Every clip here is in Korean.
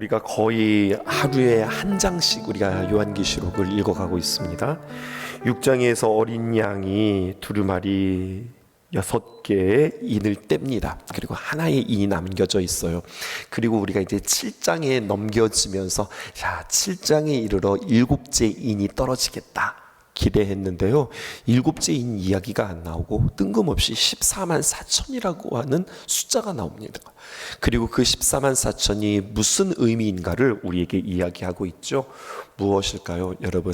우리가 거의 하루에 한 장씩 우리가 요한계시록을 읽어가고 있습니다. 6장에서 어린 양이 두루마리 6개의 인을 뗍니다. 그리고 하나의 인이 남겨져 있어요. 그리고 우리가 이제 7장에 넘겨지면서 자, 7장에 이르러 7째 인이 떨어지겠다 기대했는데요, 7째 인 이야기가 안 나오고 뜬금없이 14만 4천이라고 하는 숫자가 나옵니다. 그리고 그 14만 4천이 무슨 의미인가를 우리에게 이야기하고 있죠. 무엇일까요? 여러분,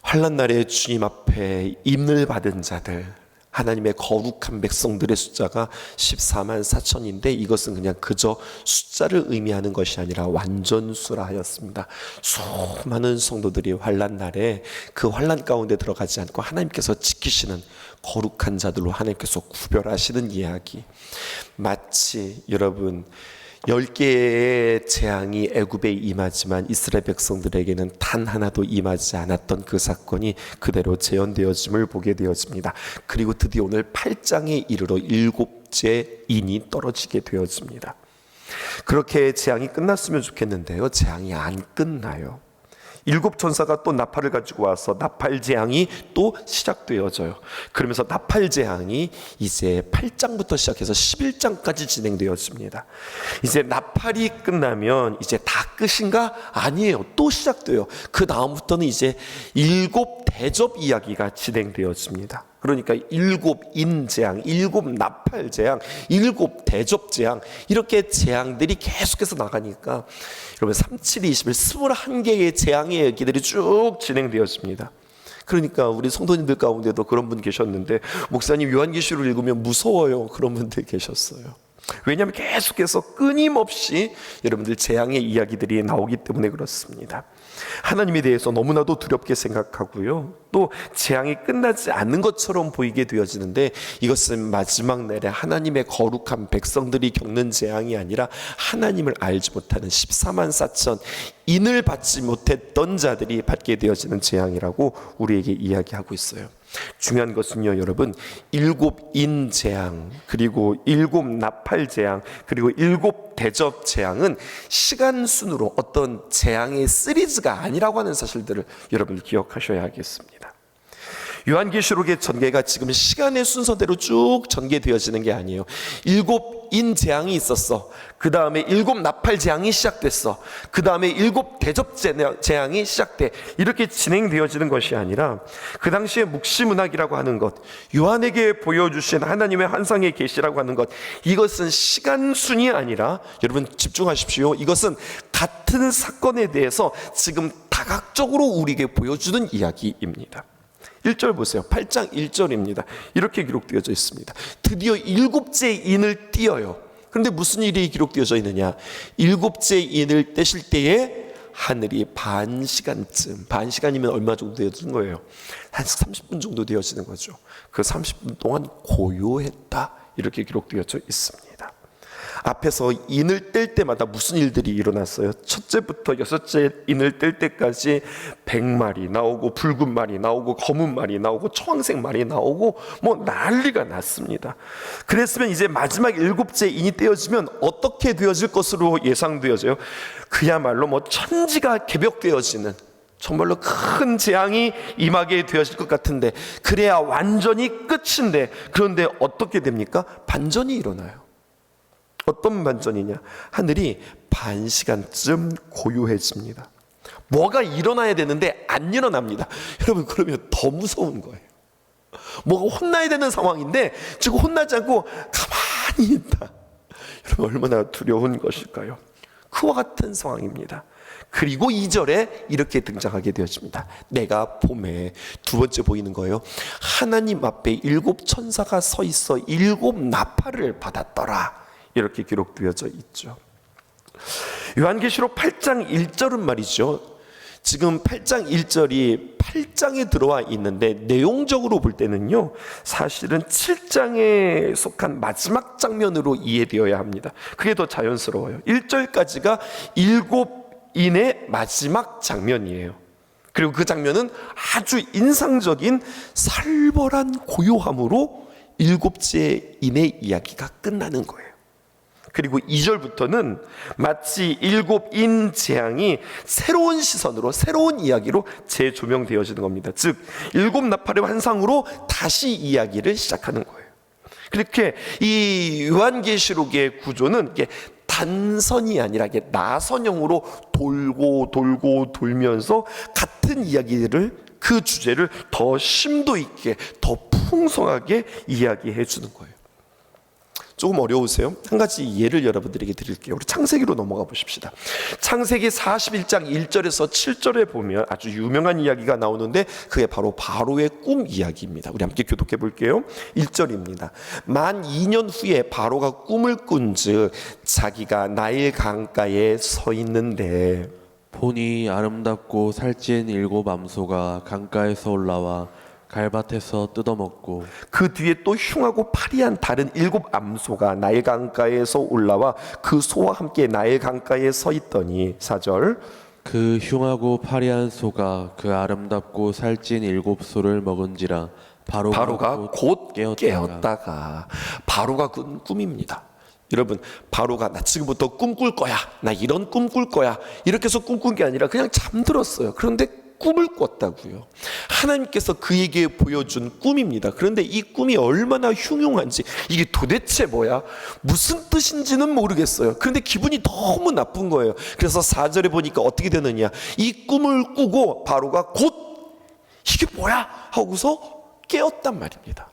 환난 날에 주님 앞에 임을 받은 자들, 하나님의 거룩한 백성들의 숫자가 14만 4천인데 이것은 그냥 그저 숫자를 의미하는 것이 아니라 완전수라 하였습니다. 수많은 성도들이 환난 날에 그 환난 가운데 들어가지 않고 하나님께서 지키시는 거룩한 자들로 하나님께서 구별하시는 이야기. 마치 여러분 10개의 재앙이 애굽에 임하지만 이스라엘 백성들에게는 단 하나도 임하지 않았던 그 사건이 그대로 재현되어짐을 보게 되어집니다. 그리고 드디어 오늘 8장에 이르러 7째 인이 떨어지게 되어집니다. 그렇게 재앙이 끝났으면 좋겠는데요, 재앙이 안 끝나요. 7 천사가 또 나팔을 가지고 와서 나팔 재앙이 또 시작되어져요. 그러면서 나팔 재앙이 이제 8장부터 시작해서 11장까지 진행되어집니다. 이제 나팔이 끝나면 이제 다 끝인가? 아니에요. 또 시작돼요. 그 다음부터는 이제 7 대접 이야기가 진행되어집니다. 그러니까 7 인재앙, 7 나팔 재앙, 7 대접 재앙, 이렇게 재앙들이 계속해서 나가니까 여러분 3721 21개의 재앙의 얘기들이 쭉 진행되었습니다. 그러니까 우리 성도님들 가운데도 그런 분 계셨는데, 목사님 요한계시록을 읽으면 무서워요, 그런 분들 계셨어요. 왜냐하면 계속해서 끊임없이 여러분들 재앙의 이야기들이 나오기 때문에 그렇습니다. 하나님에 대해서 너무나도 두렵게 생각하고요, 또 재앙이 끝나지 않는 것처럼 보이게 되어지는데 이것은 마지막 날에 하나님의 거룩한 백성들이 겪는 재앙이 아니라 하나님을 알지 못하는 14만 4천 인을 받지 못했던 자들이 받게 되어지는 재앙이라고 우리에게 이야기하고 있어요. 중요한 것은요, 여러분, 7 인 재앙, 그리고 7 나팔 재앙, 그리고 7 대접 재앙은 시간 순으로 어떤 재앙의 시리즈가 아니라고 하는 사실들을 여러분들 기억하셔야 하겠습니다. 요한계시록의 전개가 지금 시간의 순서대로 쭉 전개되어지는 게 아니에요. 7 인 재앙이 있었어. 그 다음에 7 나팔 재앙이 시작됐어. 그 다음에 7 대접 재앙이 시작돼. 이렇게 진행되어지는 것이 아니라 그 당시에 묵시문학이라고 하는 것, 요한에게 보여주신 하나님의 환상의 계시라고 하는 것, 이것은 시간순이 아니라, 여러분 집중하십시오, 이것은 같은 사건에 대해서 지금 다각적으로 우리에게 보여주는 이야기입니다. 1절 보세요. 8장 1절입니다. 이렇게 기록되어져 있습니다. 드디어 7째 인을 띄어요. 그런데 무슨 일이 기록되어져 있느냐? 7째 인을 떼실 때에 하늘이 반 시간쯤, 반 시간이면 얼마 정도 되어지는 거예요? 한 30분 정도 되어지는 거죠. 그 30분 동안 고요했다, 이렇게 기록되어져 있습니다. 앞에서 인을 뗄 때마다 무슨 일들이 일어났어요? 첫째부터 6째 인을 뗄 때까지 백말이 나오고 붉은 말이 나오고 검은 말이 나오고 초황색 말이 나오고 뭐 난리가 났습니다. 그랬으면 이제 마지막 7째 인이 떼어지면 어떻게 되어질 것으로 예상되어져요? 그야말로 뭐 천지가 개벽되어지는, 정말로 큰 재앙이 임하게 되어질 것 같은데, 그래야 완전히 끝인데, 그런데 어떻게 됩니까? 반전이 일어나요. 어떤 반전이냐? 하늘이 반 시간쯤 고요해집니다. 뭐가 일어나야 되는데 안 일어납니다. 여러분, 그러면 더 무서운 거예요. 뭐가 혼나야 되는 상황인데 지금 혼나지 않고 가만히 있다. 여러분, 얼마나 두려운 것일까요? 그와 같은 상황입니다. 그리고 2절에 이렇게 등장하게 되어집니다. 내가 봄에, 두 번째 보이는 거예요. 하나님 앞에 7 천사가 서 있어 7 나팔을 받았더라, 이렇게 기록되어져 있죠. 요한계시록 8장 1절은 말이죠, 지금 8장 1절이 8장에 들어와 있는데 내용적으로 볼 때는요, 사실은 7장에 속한 마지막 장면으로 이해되어야 합니다. 그게 더 자연스러워요. 1절까지가 7 인의 마지막 장면이에요. 그리고 그 장면은 아주 인상적인 살벌한 고요함으로 7째 인의 이야기가 끝나는 거예요. 그리고 2절부터는 마치 7인 재앙이 새로운 시선으로, 새로운 이야기로 재조명되어지는 겁니다. 즉 7나팔의 환상으로 다시 이야기를 시작하는 거예요. 그렇게 이 요한계시록의 구조는 이게 단선이 아니라 이게 나선형으로 돌고 돌고 돌면서 같은 이야기를, 그 주제를 더 심도 있게, 더 풍성하게 이야기해 주는 거예요. 조금 어려우세요? 한 가지 예를 여러분들에게 드릴게요. 우리 창세기로 넘어가 보십시다. 창세기 41장 1절에서 7절에 보면 아주 유명한 이야기가 나오는데 그게 바로 바로의 꿈 이야기입니다. 우리 함께 교독해 볼게요. 1절입니다. 만 2년 후에 바로가 꿈을 꾼즉 자기가 나일 강가에 서 있는데 보니 아름답고 살찐 7 암소가 강가에서 올라와 갈밭에서 뜯어먹고 그 뒤에 또 흉하고 파리한 다른 7 암소가 나일 강가에서 올라와 그 소와 함께 나일 강가에 서 있더니 4절 그 흉하고 파리한 소가 그 아름답고 살찐 7 소를 먹은지라 바로가 곧 깨었다가 바로가 꾼 꿈입니다. 여러분, 바로가 나 지금부터 꿈꿀 거야, 나 이런 꿈 꿀 거야, 이렇게 해서 꿈꾼 게 아니라 그냥 잠들었어요. 그런데 꿈을 꿨다고요. 하나님께서 그에게 보여준 꿈입니다. 그런데 이 꿈이 얼마나 흉흉한지, 이게 도대체 뭐야? 무슨 뜻인지는 모르겠어요. 그런데 기분이 너무 나쁜 거예요. 그래서 4절에 보니까 어떻게 되느냐, 이 꿈을 꾸고 바로가 곧 이게 뭐야? 하고서 깨었단 말입니다.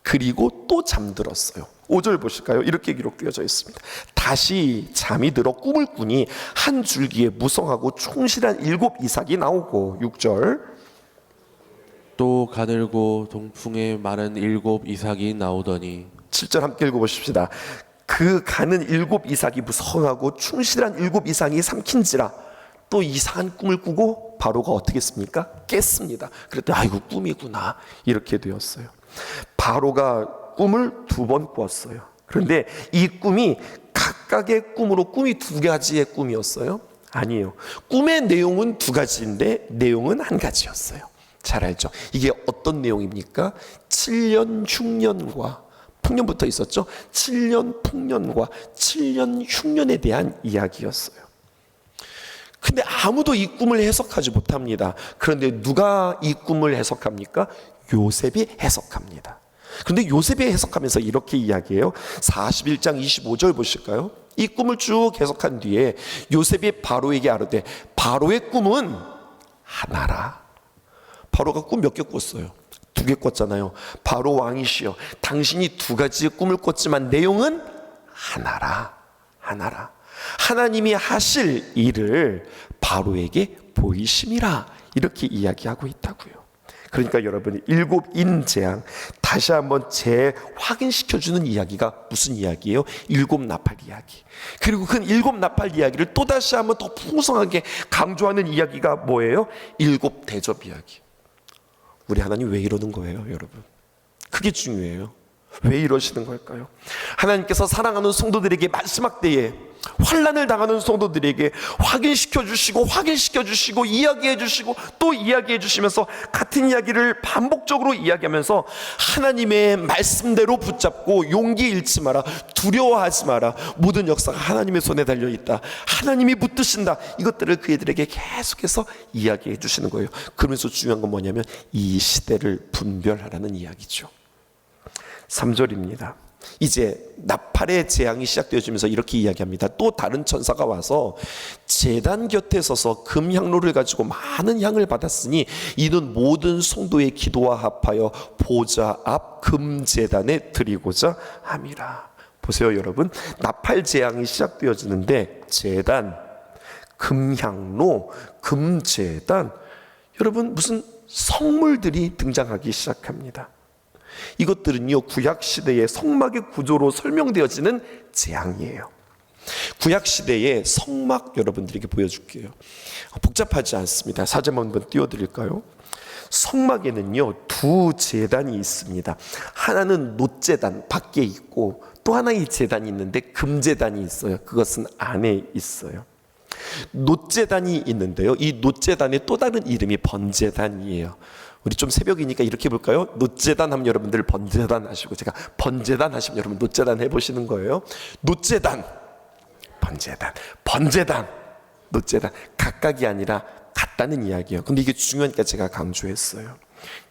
그리고 또 잠들었어요. 5절 보실까요? 이렇게 기록되어져 있습니다. 다시 잠이 들어 꿈을 꾸니 한 줄기에 무성하고 충실한 7 이삭이 나오고 6절 또 가늘고 동풍에 마른 7 이삭이 나오더니 7절 함께 읽어보십시다. 그 가는 7 이삭이 무성하고 충실한 7 이삭이 삼킨지라 또 이상한 꿈을 꾸고 바로가 어떻게 했습니까? 깼습니다. 그랬더니 아이고 꿈이구나, 이렇게 되었어요. 바로가 꿈을 2번 꾸었어요. 그런데 이 꿈이 각각의 꿈으로 꿈이 2가지의 꿈이었어요? 아니에요. 꿈의 내용은 2가지인데 내용은 1가지였어요. 잘 알죠? 이게 어떤 내용입니까? 7년 흉년과 풍년부터 있었죠? 7년 풍년과 7년 흉년에 대한 이야기였어요. 근데 아무도 이 꿈을 해석하지 못합니다. 그런데 누가 이 꿈을 해석합니까? 요셉이 해석합니다. 그런데 요셉이 해석하면서 이렇게 이야기해요. 41장 25절 보실까요? 이 꿈을 쭉 해석한 뒤에 요셉이 바로에게 아뢰되 바로의 꿈은 하나라. 바로가 꿈 몇 개 꿨어요? 2개 꿨잖아요. 바로 왕이시여, 당신이 2가지의 꿈을 꿨지만 내용은 하나라. 하나라. 하나님이 하실 일을 바로에게 보이심이라, 이렇게 이야기하고 있다고요. 그러니까 여러분, 7인 재앙 다시 한번 재확인시켜주는 이야기가 무슨 이야기예요? 7나팔 이야기. 그리고 그 7나팔 이야기를 또 다시 한번 더 풍성하게 강조하는 이야기가 뭐예요? 7 대접 이야기. 우리 하나님 왜 이러는 거예요, 여러분? 그게 중요해요. 왜 이러시는 걸까요? 하나님께서 사랑하는 성도들에게 마지막 때에 환난을 당하는 성도들에게 확인시켜 주시고 이야기해 주시고 또 이야기해 주시면서 같은 이야기를 반복적으로 이야기하면서 하나님의 말씀대로 붙잡고 용기 잃지 마라, 두려워하지 마라, 모든 역사가 하나님의 손에 달려있다, 하나님이 붙드신다, 이것들을 그들에게 계속해서 이야기해 주시는 거예요. 그러면서 중요한 건 뭐냐면 이 시대를 분별하라는 이야기죠. 3절입니다. 이제 나팔의 재앙이 시작되어지면서 이렇게 이야기합니다. 또 다른 천사가 와서 제단 곁에 서서 금향로를 가지고 많은 향을 받았으니 이는 모든 성도의 기도와 합하여 보좌 앞 금제단에 드리고자 함이라. 보세요 여러분, 나팔 재앙이 시작되어지는데 제단, 금향로, 금제단, 여러분 무슨 성물들이 등장하기 시작합니다. 이것들은요 구약시대의 성막의 구조로 설명되어지는 재앙이에요. 구약시대의 성막 여러분들에게 보여줄게요. 복잡하지 않습니다. 사진 한번 띄워드릴까요? 성막에는요 2 제단이 있습니다. 하나는 놋제단 밖에 있고 또 하나의 제단이 있는데 금제단이 있어요. 그것은 안에 있어요. 놋제단이 있는데요, 이 놋제단의 또 다른 이름이 번제단이에요. 우리 좀 새벽이니까 이렇게 해볼까요? 노제단 하면 여러분들 번제단 하시고, 제가 번제단 하시면 여러분 노제단 해보시는 거예요. 노제단, 번제단, 번제단, 노제단, 각각이 아니라 같다는 이야기예요. 근데 이게 중요하니까 제가 강조했어요.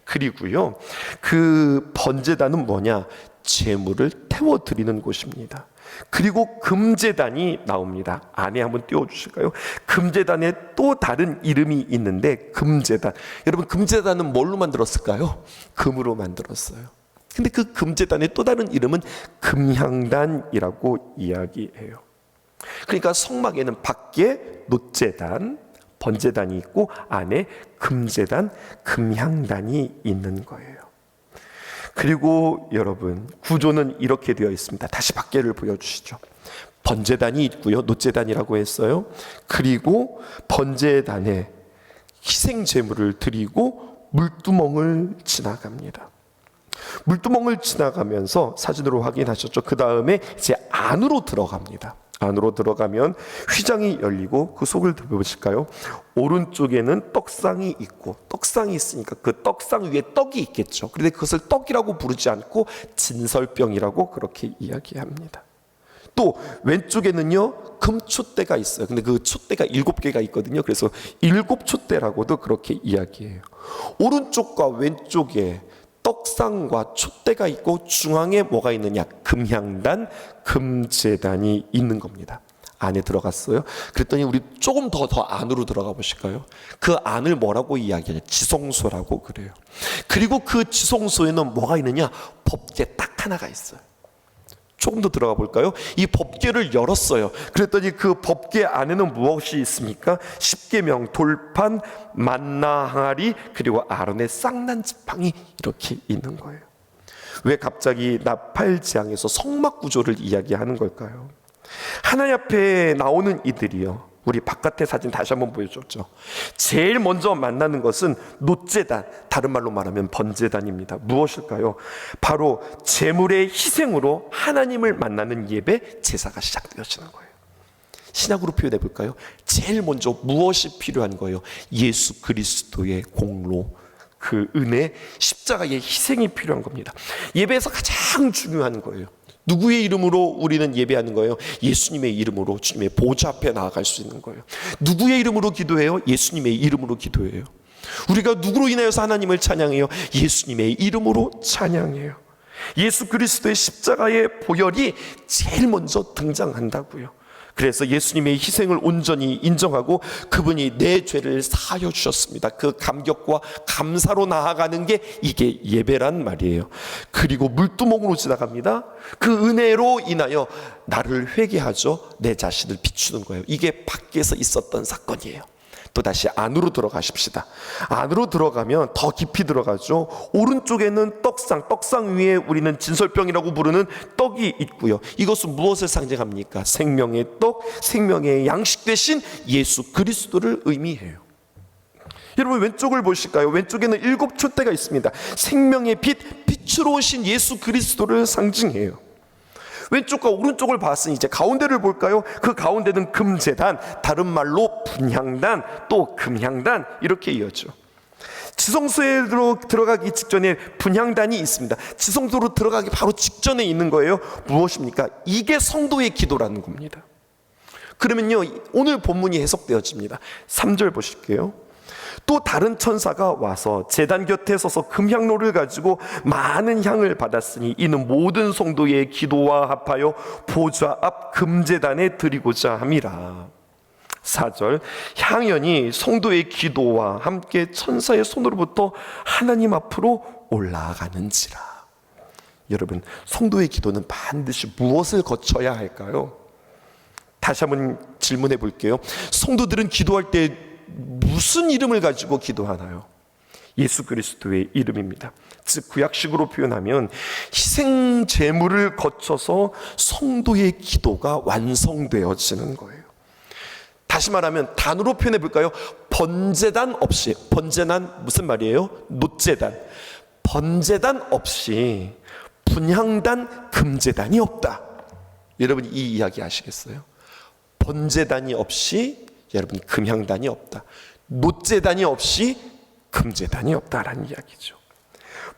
그리고요, 그 번제단은 뭐냐? 제물을 태워드리는 곳입니다. 그리고 금제단이 나옵니다. 안에 한번 띄워주실까요? 금제단에 또 다른 이름이 있는데, 금제단, 여러분 금제단은 뭘로 만들었을까요? 금으로 만들었어요. 근데 그 금제단의 또 다른 이름은 금향단이라고 이야기해요. 그러니까 성막에는 밖에 노제단, 번제단이 있고 안에 금제단, 금향단이 있는 거예요. 그리고 여러분, 구조는 이렇게 되어 있습니다. 다시 밖에를 보여주시죠. 번제단이 있고요, 노제단이라고 했어요. 그리고 번제단에 희생제물을 드리고 물두멍을 지나갑니다. 물두멍을 지나가면서 사진으로 확인하셨죠? 그 다음에 이제 안으로 들어갑니다. 안으로 들어가면 휘장이 열리고 그 속을 보실까요? 오른쪽에는 떡상이 있고, 떡상이 있으니까 그 떡상 위에 떡이 있겠죠. 그런데 그것을 떡이라고 부르지 않고 진설병이라고 그렇게 이야기합니다. 또 왼쪽에는요, 금촛대가 있어요. 근데 그 촛대가 7개가 있거든요. 그래서 7촛대라고도 그렇게 이야기해요. 오른쪽과 왼쪽에 떡상과 촛대가 있고 중앙에 뭐가 있느냐? 금향단, 금제단이 있는 겁니다. 안에 들어갔어요. 그랬더니 우리 조금 더 안으로 들어가 보실까요? 그 안을 뭐라고 이야기하냐? 지성소라고 그래요. 그리고 그 지성소에는 뭐가 있느냐? 법궤 딱 하나가 있어요. 조금 더 들어가 볼까요? 이 법궤를 열었어요. 그랬더니 그 법궤 안에는 무엇이 있습니까? 십계명, 돌판, 만나 항아리, 그리고 아론의 쌍난 지팡이, 이렇게 있는 거예요. 왜 갑자기 나팔지향에서 성막 구조를 이야기하는 걸까요? 하나님 앞에 나오는 이들이요, 우리 바깥의 사진 다시 한번 보여줬죠. 제일 먼저 만나는 것은 노제단, 다른 말로 말하면 번제단입니다. 무엇일까요? 바로 제물의 희생으로 하나님을 만나는 예배, 제사가 시작되어지는 거예요. 신약으로 표현해 볼까요? 제일 먼저 무엇이 필요한 거예요? 예수 그리스도의 공로, 그 은혜, 십자가의 희생이 필요한 겁니다. 예배에서 가장 중요한 거예요. 누구의 이름으로 우리는 예배하는 거예요? 예수님의 이름으로 주님의 보좌 앞에 나아갈 수 있는 거예요. 누구의 이름으로 기도해요? 예수님의 이름으로 기도해요. 우리가 누구로 인하여서 하나님을 찬양해요? 예수님의 이름으로 찬양해요. 예수 그리스도의 십자가의 보혈이 제일 먼저 등장한다고요. 그래서 예수님의 희생을 온전히 인정하고 그분이 내 죄를 사하여 주셨습니다. 그 감격과 감사로 나아가는 게 이게 예배란 말이에요. 그리고 물두멍으로 지나갑니다. 그 은혜로 인하여 나를 회개하죠. 내 자신을 비추는 거예요. 이게 밖에서 있었던 사건이에요. 또 다시 안으로 들어가십시다. 안으로 들어가면 더 깊이 들어가죠. 오른쪽에는 떡상 위에 우리는 진설병이라고 부르는 떡이 있고요. 이것은 무엇을 상징합니까? 생명의 떡, 생명의 양식 대신 예수 그리스도를 의미해요. 여러분 왼쪽을 보실까요? 왼쪽에는 7촛대가 있습니다. 생명의 빛, 빛으로 오신 예수 그리스도를 상징해요. 왼쪽과 오른쪽을 봤으니 이제 가운데를 볼까요? 그 가운데는 금제단, 다른 말로 분향단, 또 금향단, 이렇게 이어져. 지성소에 들어가기 직전에 분향단이 있습니다. 지성소로 들어가기 바로 직전에 있는 거예요. 무엇입니까? 이게 성도의 기도라는 겁니다. 그러면요, 오늘 본문이 해석되어집니다. 3절 보실게요. 또 다른 천사가 와서 제단 곁에 서서 금향로를 가지고 많은 향을 받았으니 이는 모든 성도의 기도와 합하여 보좌 앞 금제단에 드리고자 함이라. 4절, 향연이 성도의 기도와 함께 천사의 손으로부터 하나님 앞으로 올라가는지라. 여러분, 성도의 기도는 반드시 무엇을 거쳐야 할까요? 다시 한번 질문해 볼게요. 성도들은 기도할 때 무슨 이름을 가지고 기도하나요? 예수 그리스도의 이름입니다. 즉 구약식으로 표현하면 희생 제물을 거쳐서 성도의 기도가 완성되어지는 거예요. 다시 말하면 단어로 표현해 볼까요? 번제단 없이, 번제단 무슨 말이에요? 노제단. 번제단 없이 분향단, 금제단이 없다. 여러분 이 이야기 아시겠어요? 번제단이 없이 여러분 금향단이 없다. 노제단이 없이 금제단이 없다라는 이야기죠.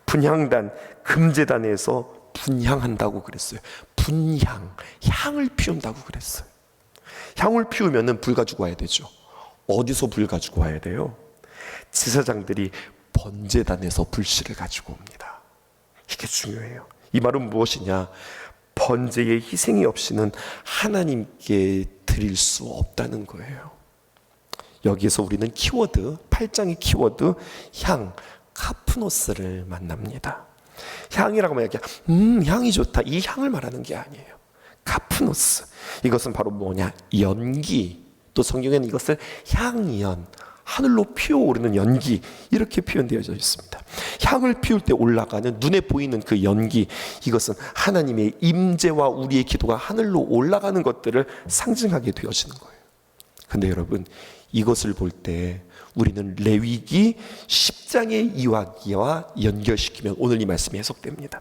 분향단, 금제단에서 분향한다고 그랬어요. 분향, 향을 피운다고 그랬어요. 향을 피우면은 불 가지고 와야 되죠. 어디서 불 가지고 와야 돼요? 제사장들이 번제단에서 불씨를 가지고 옵니다. 이게 중요해요. 이 말은 무엇이냐? 번제의 희생이 없이는 하나님께 드릴 수 없다는 거예요. 여기에서 우리는 키워드, 8장의 키워드 향, 카프노스를 만납니다. 향이라고 하면 향이 좋다, 이 향을 말하는 게 아니에요. 카프노스, 이것은 바로 뭐냐? 연기. 또 성경에는 이것을 향연, 하늘로 피어오르는 연기, 이렇게 표현되어져 있습니다. 향을 피울 때 올라가는 눈에 보이는 그 연기, 이것은 하나님의 임재와 우리의 기도가 하늘로 올라가는 것들을 상징하게 되어지는 거예요. 근데 여러분, 이것을 볼 때 우리는 레위기 10장의 이야기와 연결시키면 오늘 이 말씀이 해석됩니다.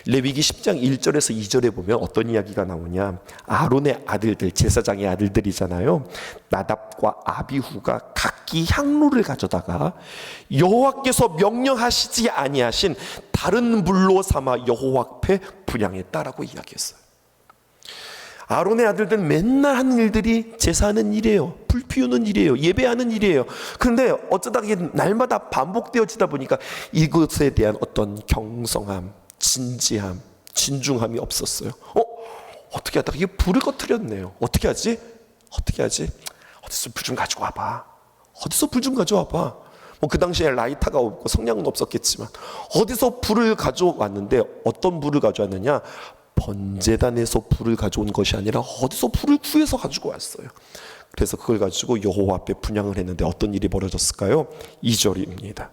레위기 10장 1절에서 2절에 보면 어떤 이야기가 나오냐? 아론의 아들들, 제사장의 아들들이잖아요. 나답과 아비후가 각기 향로를 가져다가 여호와께서 명령하시지 아니하신 다른 불로 삼아 여호와 앞에 분향했다라고 이야기했어요. 아론의 아들들은 맨날 하는 일들이 제사하는 일이에요. 불 피우는 일이에요. 예배하는 일이에요. 그런데 어쩌다 이게 날마다 반복되어지다 보니까 이것에 대한 어떤 경성함, 진지함, 진중함이 없었어요. 어떻게 하다가 이게 불을 꺼트렸네요. 어떻게 하지? 어디서 불 좀 가지고 와봐. 뭐 그 당시에 라이터가 없고 성냥은 없었겠지만 어디서 불을 가져왔는데 어떤 불을 가져왔느냐? 번제단에서 불을 가져온 것이 아니라 어디서 불을 구해서 가지고 왔어요. 그래서 그걸 가지고 여호와 앞에 분향을 했는데 어떤 일이 벌어졌을까요? 2절입니다.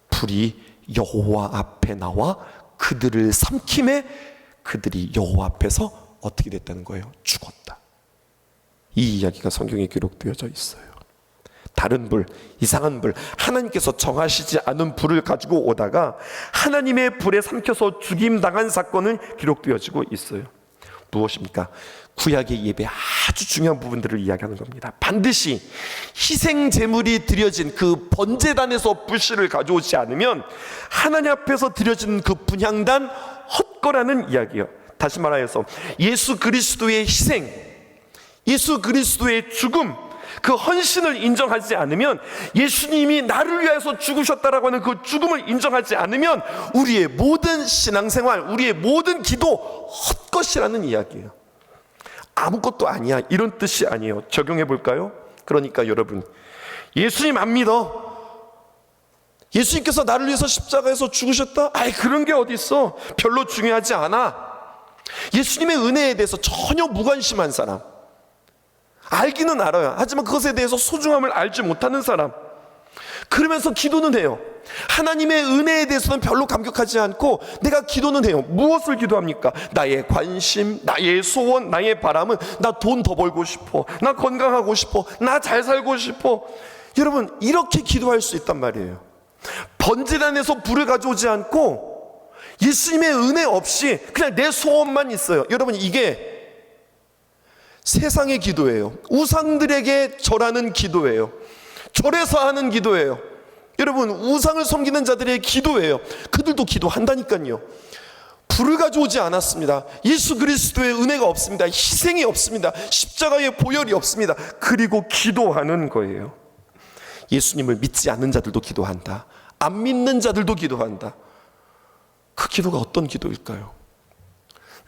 불이 여호와 앞에 나와 그들을 삼킴에 그들이 여호와 앞에서 어떻게 됐다는 거예요? 죽었다. 이 이야기가 성경에 기록되어져 있어요. 다른 불, 이상한 불, 하나님께서 정하시지 않은 불을 가지고 오다가 하나님의 불에 삼켜서 죽임당한 사건은 기록되어지고 있어요. 무엇입니까? 구약의 예배 아주 중요한 부분들을 이야기하는 겁니다. 반드시 희생 제물이 드려진 그 번제단에서 불씨를 가져오지 않으면 하나님 앞에서 드려진 그 분향단 헛거라는 이야기예요. 다시 말하여서 예수 그리스도의 희생, 예수 그리스도의 죽음, 그 헌신을 인정하지 않으면, 예수님이 나를 위해서 죽으셨다라고 하는 그 죽음을 인정하지 않으면 우리의 모든 신앙생활, 우리의 모든 기도 헛것이라는 이야기예요. 아무것도 아니야, 이런 뜻이 아니에요. 적용해 볼까요? 그러니까 여러분, 예수님 안 믿어? 예수님께서 나를 위해서 십자가에서 죽으셨다? 그런 게 어디 있어? 별로 중요하지 않아. 예수님의 은혜에 대해서 전혀 무관심한 사람, 알기는 알아요. 하지만 그것에 대해서 소중함을 알지 못하는 사람, 그러면서 기도는 해요. 하나님의 은혜에 대해서는 별로 감격하지 않고 내가 기도는 해요. 무엇을 기도합니까? 나의 관심, 나의 소원, 나의 바람은 나 돈 더 벌고 싶어, 나 건강하고 싶어, 나 잘 살고 싶어. 여러분, 이렇게 기도할 수 있단 말이에요. 번제단에서 불을 가져오지 않고 예수님의 은혜 없이 그냥 내 소원만 있어요. 여러분, 이게 세상의 기도예요. 우상들에게 절하는 기도예요. 절에서 하는 기도예요. 여러분, 우상을 섬기는 자들의 기도예요. 그들도 기도한다니까요. 불을 가져오지 않았습니다. 예수 그리스도의 은혜가 없습니다. 희생이 없습니다. 십자가의 보혈이 없습니다. 그리고 기도하는 거예요. 예수님을 믿지 않는 자들도 기도한다. 안 믿는 자들도 기도한다. 그 기도가 어떤 기도일까요?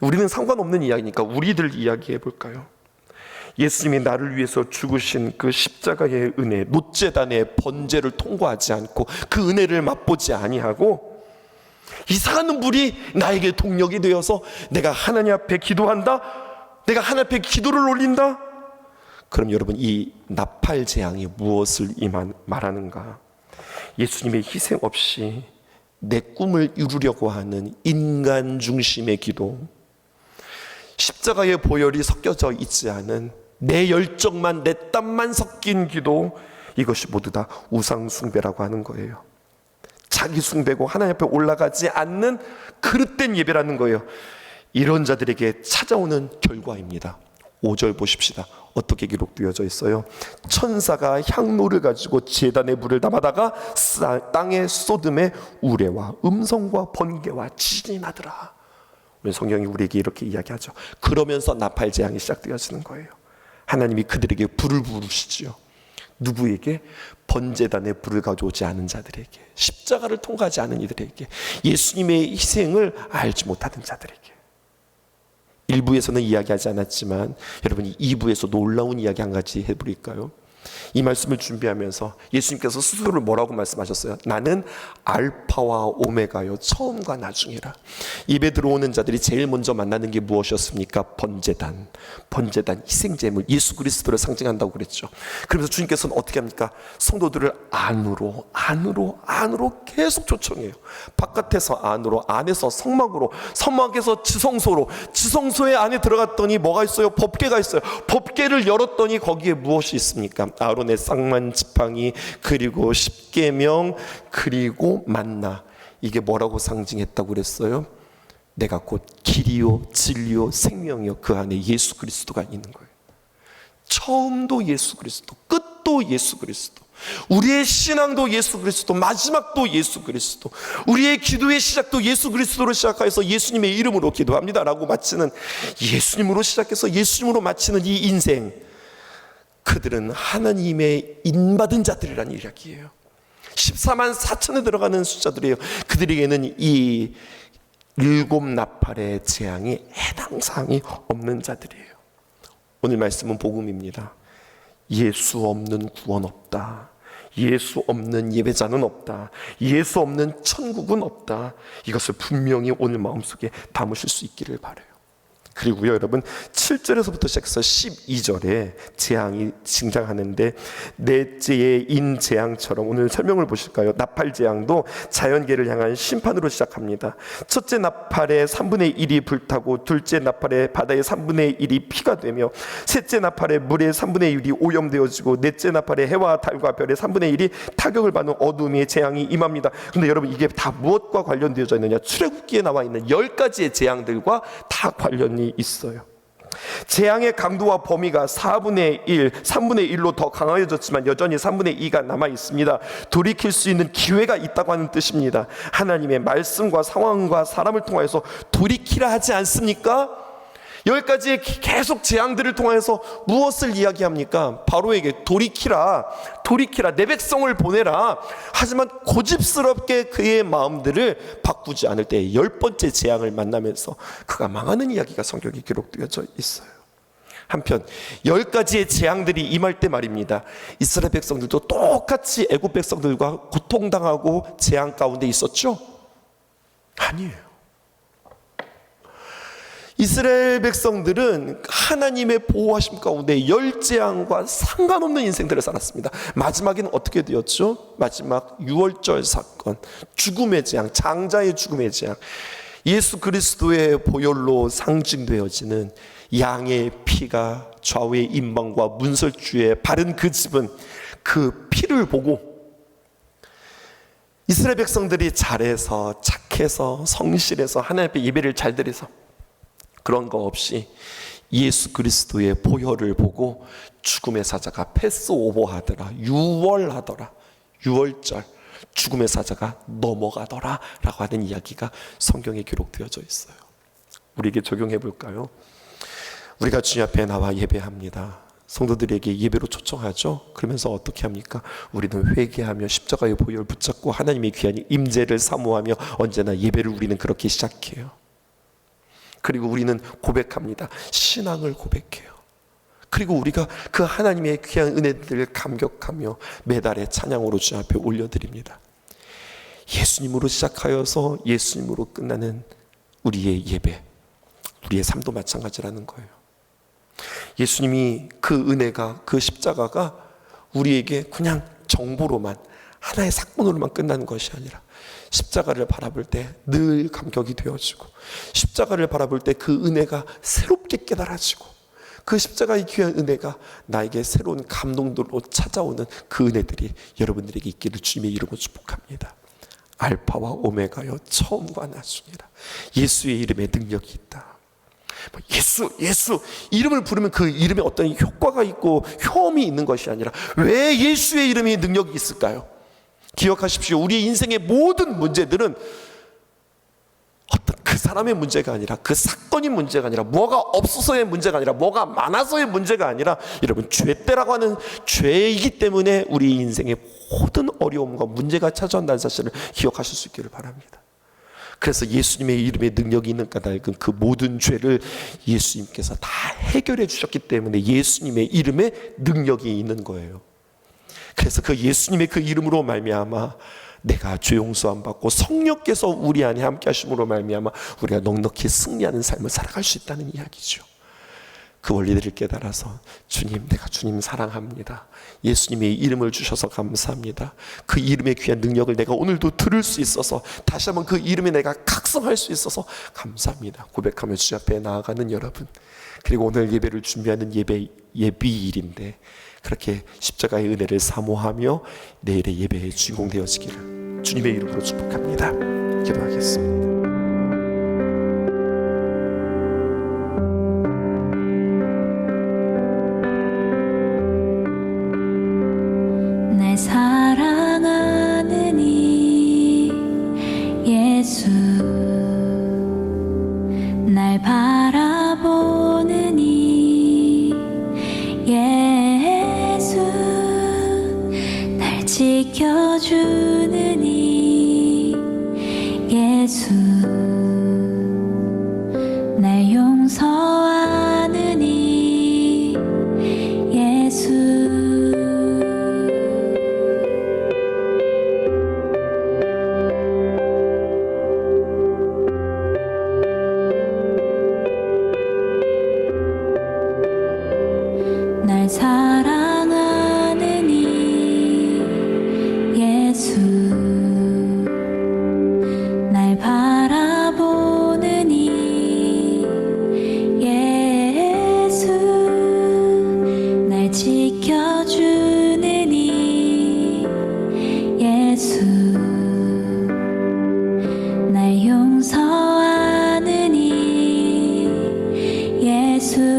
우리는 상관없는 이야기니까 우리들 이야기해 볼까요? 예수님이 나를 위해서 죽으신 그 십자가의 은혜, 놋제단의 번제를 통과하지 않고 그 은혜를 맛보지 아니하고 이상한 불이 나에게 동력이 되어서 내가 하나님 앞에 기도한다, 내가 하나님 앞에 기도를 올린다. 그럼 여러분, 이 나팔 재앙이 무엇을 말하는가? 예수님의 희생 없이 내 꿈을 이루려고 하는 인간 중심의 기도, 십자가의 보혈이 섞여져 있지 않은 내 열정만, 내 땀만 섞인 기도, 이것이 모두 다 우상 숭배라고 하는 거예요. 자기 숭배고 하나님 앞에 올라가지 않는 그릇된 예배라는 거예요. 이런 자들에게 찾아오는 결과입니다. 5절 보십시다. 어떻게 기록되어져 있어요? 천사가 향로를 가지고 제단에 불을 담아다가 땅에 쏟음에 우레와 음성과 번개와 지진이 나더라. 우리 성경이 우리에게 이렇게 이야기하죠. 그러면서 나팔 재앙이 시작되어지는 거예요. 하나님이 그들에게 불을 부르시지요. 누구에게? 번제단에 불을 가져오지 않은 자들에게, 십자가를 통과하지 않은 이들에게, 예수님의 희생을 알지 못하는 자들에게. 1부에서는 이야기하지 않았지만 여러분이 2부에서 놀라운 이야기 한 가지 해버릴까요? 이 말씀을 준비하면서 예수님께서 스스로를 뭐라고 말씀하셨어요? 나는 알파와 오메가요, 처음과 나중이라. 입에 들어오는 자들이 제일 먼저 만나는 게 무엇이었습니까? 번제단, 희생제물, 예수 그리스도를 상징한다고 그랬죠. 그러면서 주님께서는 어떻게 합니까? 성도들을 안으로 계속 초청해요. 바깥에서 안으로, 안에서 성막으로, 성막에서 지성소로, 지성소의 안에 들어갔더니 뭐가 있어요? 법궤가 있어요. 법궤를 열었더니 거기에 무엇이 있습니까? 아론의 쌍만 지팡이, 그리고 십계명, 그리고 만나. 이게 뭐라고 상징했다고 그랬어요? 내가 곧 길이요 진리요 생명이요, 그 안에 예수 그리스도가 있는 거예요. 처음도 예수 그리스도, 끝도 예수 그리스도, 우리의 신앙도 예수 그리스도, 마지막도 예수 그리스도, 우리의 기도의 시작도 예수 그리스도로 시작해서 예수님의 이름으로 기도합니다 라고 마치는, 예수님으로 시작해서 예수님으로 마치는 이 인생, 그들은 하나님의 인받은 자들이라는 이야기예요. 14만 4천에 들어가는 숫자들이에요. 그들에게는 이 7 나팔의 재앙이 해당 사항이 없는 자들이에요. 오늘 말씀은 복음입니다. 예수 없는 구원 없다. 예수 없는 예배자는 없다. 예수 없는 천국은 없다. 이것을 분명히 오늘 마음속에 담으실 수 있기를 바라요. 그리고요, 여러분 7절에서부터 시작해서 12절에 재앙이 등장하는데, 넷째의 인재앙처럼, 오늘 설명을 보실까요? 나팔 재앙도 자연계를 향한 심판으로 시작합니다. 첫째 나팔의 3분의 1이 불타고, 둘째 나팔의 바다의 3분의 1이 피가 되며, 셋째 나팔의 물의 3분의 1이 오염되어지고, 넷째 나팔의 해와 달과 별의 3분의 1이 타격을 받는 어둠의 재앙이 임합니다. 그런데 여러분, 이게 다 무엇과 관련되어져 있느냐? 출애굽기에 나와 있는 10가지의 재앙들과 다 관련이 있어요. 재앙의 강도와 범위가 4분의 1, 3분의 1로 더 강해졌지만 여전히 3분의 2가 남아 있습니다. 돌이킬 수 있는 기회가 있다고 하는 뜻입니다. 하나님의 말씀과 상황과 사람을 통해서 돌이키라 하지 않습니까? 10가지의 계속 재앙들을 통해서 무엇을 이야기합니까? 바로에게 돌이키라, 내 백성을 보내라. 하지만 고집스럽게 그의 마음들을 바꾸지 않을 때 10번째 재앙을 만나면서 그가 망하는 이야기가 성경에 기록되어져 있어요. 한편 10가지의 재앙들이 임할 때 말입니다, 이스라엘 백성들도 똑같이 애굽 백성들과 고통당하고 재앙 가운데 있었죠? 아니에요. 이스라엘 백성들은 하나님의 보호하심 가운데 열재앙과 상관없는 인생들을 살았습니다. 마지막에는 어떻게 되었죠? 마지막 6월절 사건, 죽음의 재앙, 장자의 죽음의 재앙, 예수 그리스도의 보혈로 상징되어지는 양의 피가 좌우의 임방과 문설주에 바른 그 집은 그 피를 보고 이스라엘 백성들이 잘해서 착해서 성실해서 하나님 앞에 예배를 잘 드려서 그런 거 없이 예수 그리스도의 보혈을 보고 죽음의 사자가 패스오버하더라, 유월하더라, 유월절 죽음의 사자가 넘어가더라 라고 하는 이야기가 성경에 기록되어져 있어요. 우리에게 적용해 볼까요? 우리가 주님 앞에 나와 예배합니다. 성도들에게 예배로 초청하죠. 그러면서 어떻게 합니까? 우리는 회개하며 십자가의 보혈을 붙잡고 하나님의 귀한 임재를 사모하며 언제나 예배를 우리는 그렇게 시작해요. 그리고 우리는 고백합니다. 신앙을 고백해요. 그리고 우리가 그 하나님의 귀한 은혜들을 감격하며 매달의 찬양으로 주 앞에 올려드립니다. 예수님으로 시작하여서 예수님으로 끝나는 우리의 예배, 우리의 삶도 마찬가지라는 거예요. 예수님이 그 은혜가, 그 십자가가 우리에게 그냥 정보로만, 하나의 사건으로만 끝나는 것이 아니라 십자가를 바라볼 때 늘 감격이 되어지고, 십자가를 바라볼 때 그 은혜가 새롭게 깨달아지고, 그 십자가의 귀한 은혜가 나에게 새로운 감동들로 찾아오는 그 은혜들이 여러분들에게 있기를 주님의 이름으로 축복합니다. 알파와 오메가여, 처음과 나중이라. 예수의 이름에 능력이 있다. 예수, 예수 이름을 부르면 그 이름에 어떤 효과가 있고 효험이 있는 것이 아니라 왜 예수의 이름이 능력이 있을까요? 기억하십시오. 우리 인생의 모든 문제들은 어떤 그 사람의 문제가 아니라, 그 사건이 문제가 아니라, 뭐가 없어서의 문제가 아니라, 뭐가 많아서의 문제가 아니라, 여러분 죄때라고 하는 죄이기 때문에 우리 인생의 모든 어려움과 문제가 찾아온다는 사실을 기억하실 수 있기를 바랍니다. 그래서 예수님의 이름에 능력이 있는 까닭은 그 모든 죄를 예수님께서 다 해결해 주셨기 때문에 예수님의 이름에 능력이 있는 거예요. 그래서 그 예수님의 그 이름으로 말미암아 내가 죄 용서함 받고 성령께서 우리 안에 함께 하심으로 말미암아 우리가 넉넉히 승리하는 삶을 살아갈 수 있다는 이야기죠. 그 원리들을 깨달아서 주님, 내가 주님 사랑합니다. 예수님의 이름을 주셔서 감사합니다. 그 이름의 귀한 능력을 내가 오늘도 들을 수 있어서 다시 한번 그 이름에 내가 각성할 수 있어서 감사합니다. 고백하며 주 앞에 나아가는 여러분, 그리고 오늘 예배를 준비하는 예비일인데 그렇게 십자가의 은혜를 사모하며 내일의 예배의 주인공 되어지기를 주님의 이름으로 축복합니다. 기도하겠습니다. 날 사랑하는 이 예수, 날 바라보는 이 예수, 날 지켜주는 이 예수, 날 용서하는 이 예수, 날 사랑하는 이 예수, 날 바라보는 이 예수, 날 지켜주는 이 예수, 날 용서하는 이 예수,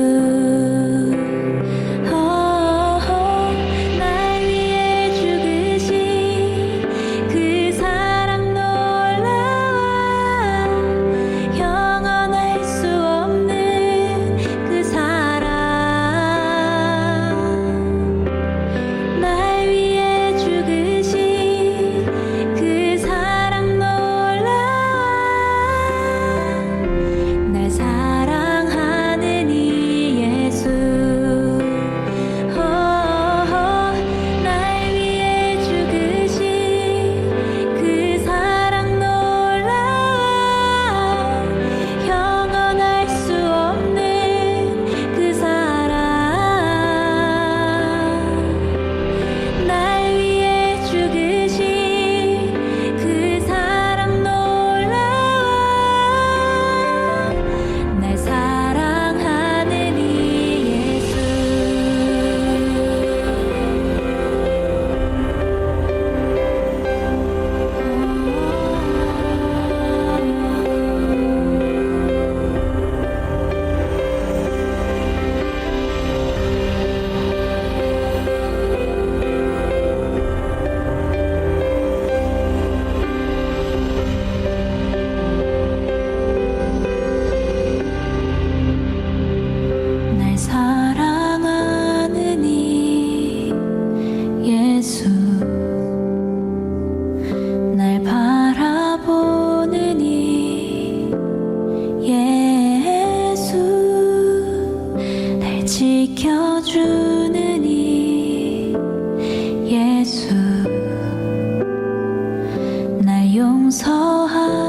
사랑하는 이 예수, 날 바라보는 이 예수, 날 지켜주는 이 예수, 날 용서하는